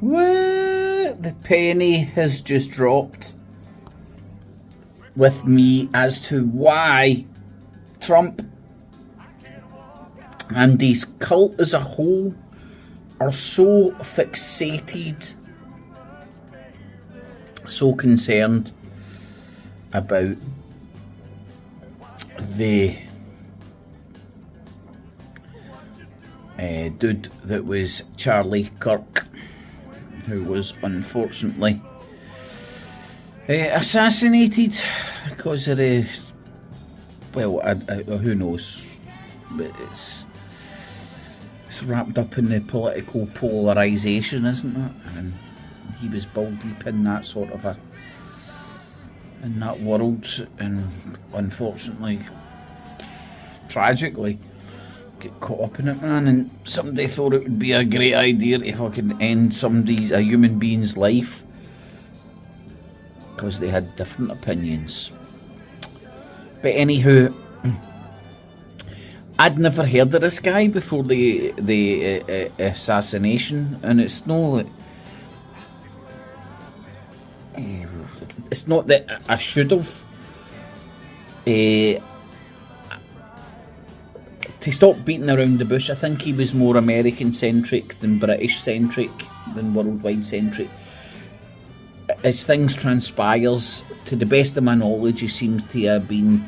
Well, the penny has just dropped with me as to why Trump and his cult as a whole are so fixated, so concerned about the dude that was Charlie Kirk, who was unfortunately assassinated because of the, well, who knows, but it's wrapped up in the political polarisation, isn't it? And he was ball deep in that sort of in that world, and unfortunately, tragically, get caught up in it, man. And somebody thought it would be a great idea if I could end a human being's life because they had different opinions. But anywho, I'd never heard of this guy before the assassination, and it's not that I should have. To stop beating around the bush, I think he was more American-centric than British-centric, than worldwide-centric. As things transpires, to the best of my knowledge, he seems to have been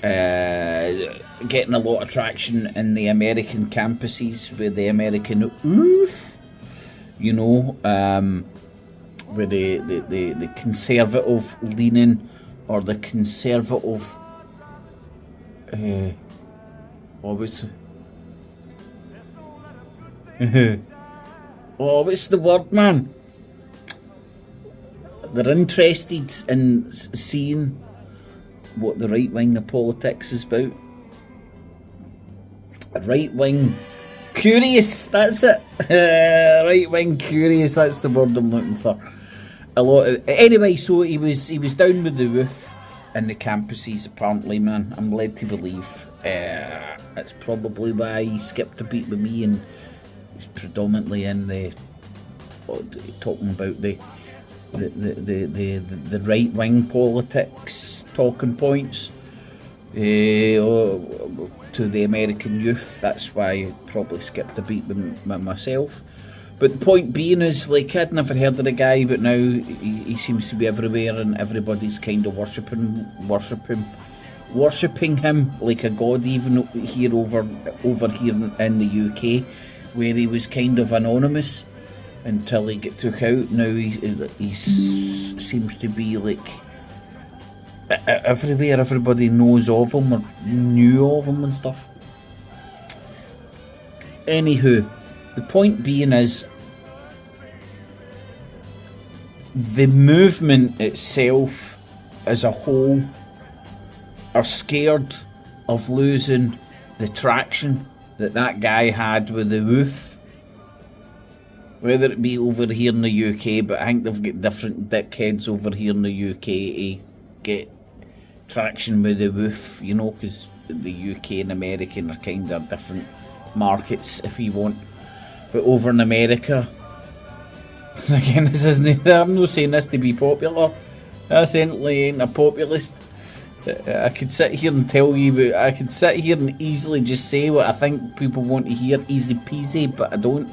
getting a lot of traction in the American campuses with the American oof, you know, with the conservative leaning, or the conservative what's the word, man? They're interested in seeing what the right wing of politics is about. Right wing curious, that's it. Right wing curious, that's the word I'm looking for. Anyway, so he was down with the roof in the campuses, apparently, man. I'm led to believe. That's probably why he skipped a beat with me, and he's predominantly in the talking about the right wing politics talking points to the American youth. That's why I probably skipped a beat with myself. But the point being is, like, I'd never heard of the guy, but now he seems to be everywhere, and everybody's kind of worshipping him like a god, even here over here in the UK, where he was kind of anonymous until he got took out. Now he seems to be like everywhere. Everybody knows of him or knew of him and stuff. Anywho, the point being is, the movement itself as a whole are scared of losing the traction that guy had with the roof. Whether it be over here in the UK, but I think they've got different dickheads over here in the UK to get traction with the roof, you know, because the UK and America are kind of different markets, if you want. But over in America, again, this isn't, I'm not saying this to be popular. I certainly ain't a populist. I could sit here and tell you, but I could sit here and easily just say what I think people want to hear, easy peasy, but I don't.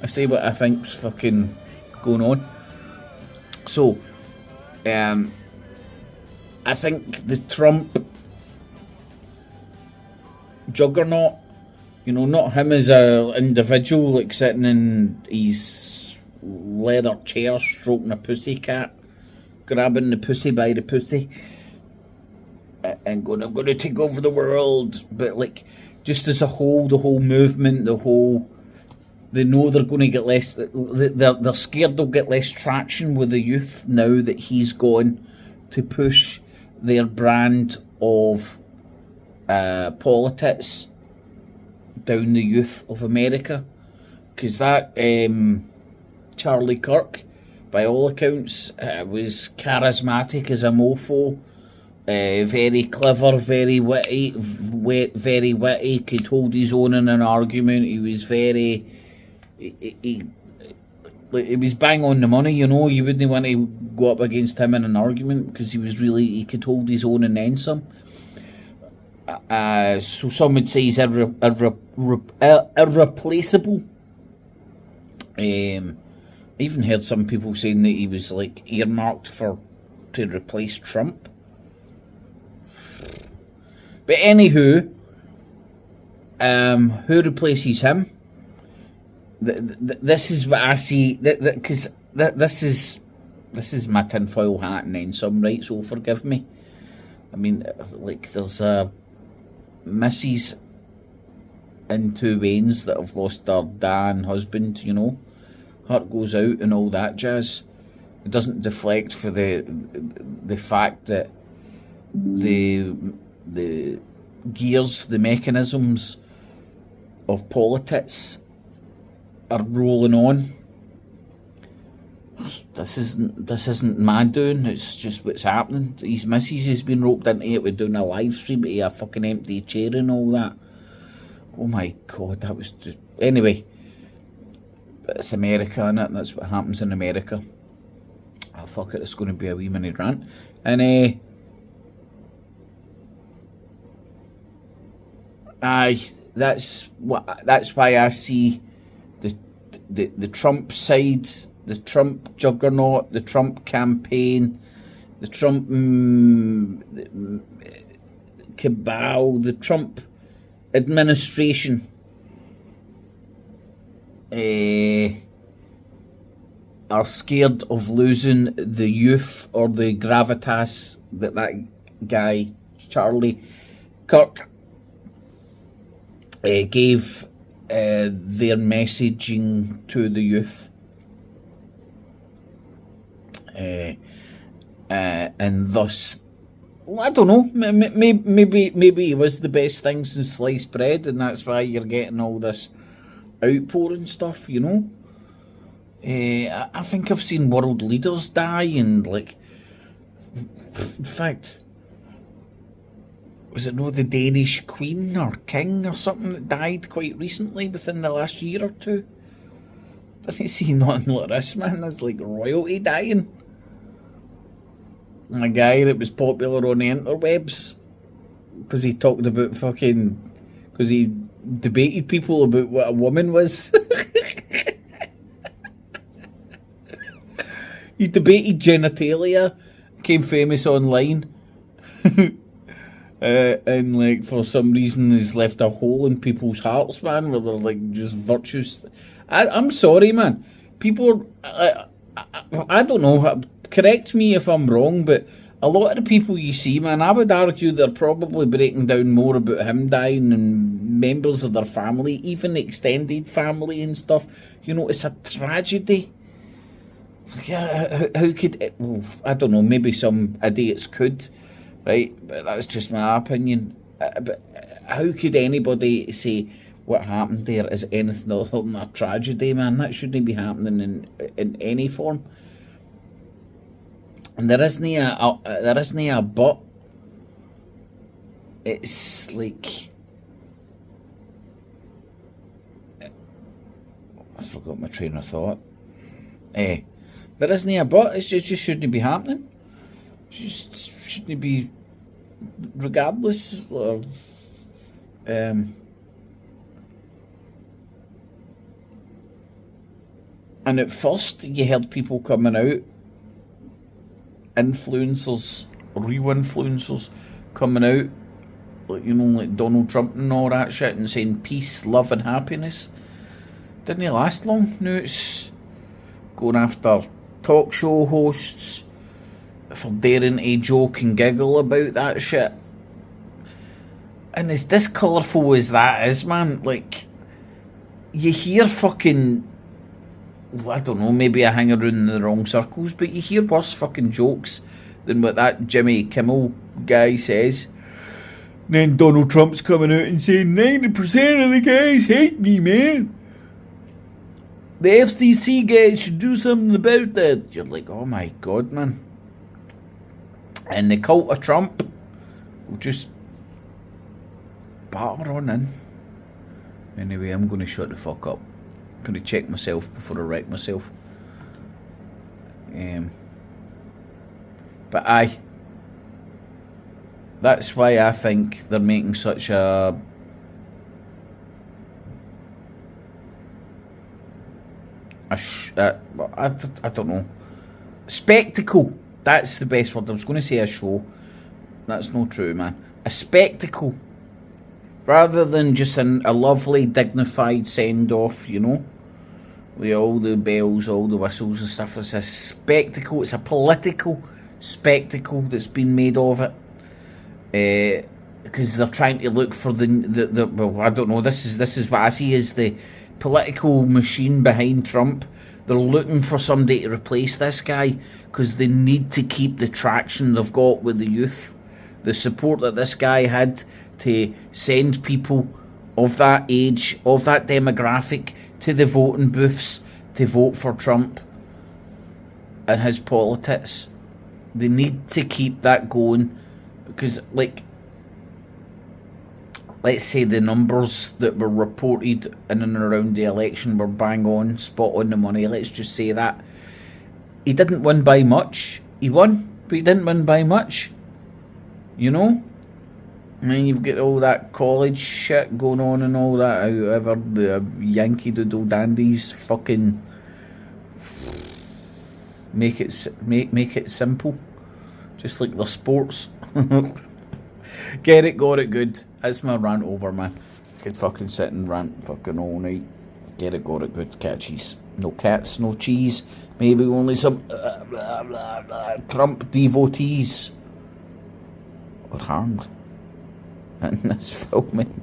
I say what I think's fucking going on. So, I think the Trump juggernaut, you know, not him as a individual, like sitting in his leather chair stroking a pussycat, grabbing the pussy by the pussy, and going, I'm going to take over the world. But like, just as a whole, the whole movement, they know they're going to get less, they're scared they'll get less traction with the youth now that he's gone to push their brand of politics down the youth of America. Because that Charlie Kirk, by all accounts, was charismatic as a mofo, very clever, very witty, could hold his own in an argument. He was very... He like, it was bang on the money, you know. You wouldn't want to go up against him in an argument because he could hold his own and then some. So some would say he's irreplaceable. I even heard some people saying that he was like earmarked to replace Trump. But anywho, who replaces him? This is what I see. Because this is my tinfoil hat and then some, right? So forgive me. I mean, like, there's misses in two veins that have lost their dad and husband, you know. Heart goes out and all that jazz. It doesn't deflect for the fact that the gears, the mechanisms of politics are rolling on. This isn't my doing, it's just what's happening. His missus has been roped into it with doing a live stream to a fucking empty chair and all that. Oh my god, that was just... Anyway, it's America, innit? That's what happens in America. Oh fuck it, it's going to be a wee mini rant. And that's why I see the Trump side, the Trump juggernaut, the Trump campaign, the Trump cabal, the Trump administration are scared of losing the youth or the gravitas that guy, Charlie Kirk, gave their messaging to the youth. And thus, I don't know, maybe it was the best thing since sliced bread, and that's why you're getting all this outpouring stuff, you know. I think I've seen world leaders die, and like, in fact, was it the Danish Queen or King or something that died quite recently within the last year or two? Doesn't see nothing like this, man. That's like royalty dying. And a guy that was popular on the interwebs because he talked about because he debated people about what a woman was. He debated genitalia, became famous online. And like, for some reason has left a hole in people's hearts, man, where they're like just virtuous. I'm sorry, man. People, I don't know, correct me if I'm wrong, but a lot of the people you see, man, I would argue they're probably breaking down more about him dying than members of their family, even extended family and stuff. You know, it's a tragedy. Yeah, how could it, well, I don't know, maybe some idiots could, right? But that's just my opinion. But how could anybody say what happened there is anything other than a tragedy, man? That shouldn't be happening in any form. And there isn't a but. It's like, I forgot my train of thought. There isn't a but. It just shouldn't be happening. It just shouldn't be, regardless. And at first, you heard people coming out, influencers, real influencers, coming out, like, you know, like Donald Trump and all that shit, and saying peace, love, and happiness. Didn't it last long? Now it's going after talk show hosts for daring to joke and giggle about that shit. And as discolourful as that is, man, like, you hear fucking, I don't know, maybe I hang around in the wrong circles, but you hear worse fucking jokes than what that Jimmy Kimmel guy says. And then Donald Trump's coming out and saying 90% of the guys hate me, man. The FCC guys should do something about that. You're like, oh my god, man. And the cult of Trump will just batter on in. Anyway, I'm going to shut the fuck up. I'm going to check myself before I wreck myself. But aye, that's why I think they're making such a I don't know, spectacle. That's the best word. I was going to say a show. That's not true, man. A spectacle, rather than just a lovely, dignified send-off, you know, with all the bells, all the whistles and stuff. It's a spectacle. It's a political spectacle that's been made of it. Because they're trying to look for the well, I don't know. This is what I see as the political machine behind Trump. They're looking for somebody to replace this guy because they need to keep the traction they've got with the youth, the support that this guy had to send people of that age, of that demographic, to the voting booths to vote for Trump and his politics. They need to keep that going because, like, let's say the numbers that were reported in and around the election were bang on, spot on the money. Let's just say that. He didn't win by much. He won, but he didn't win by much. You know? And then you've got all that college shit going on and all that. However, the Yankee Doodle Dandies fucking make it simple. Just like the sports. Get it, got it, good. That's my rant over, man. Could fucking sit and rant fucking all night. Get it, got it, good. Cat cheese. No cats, no cheese. Maybe only some Trump devotees were harmed in this filming.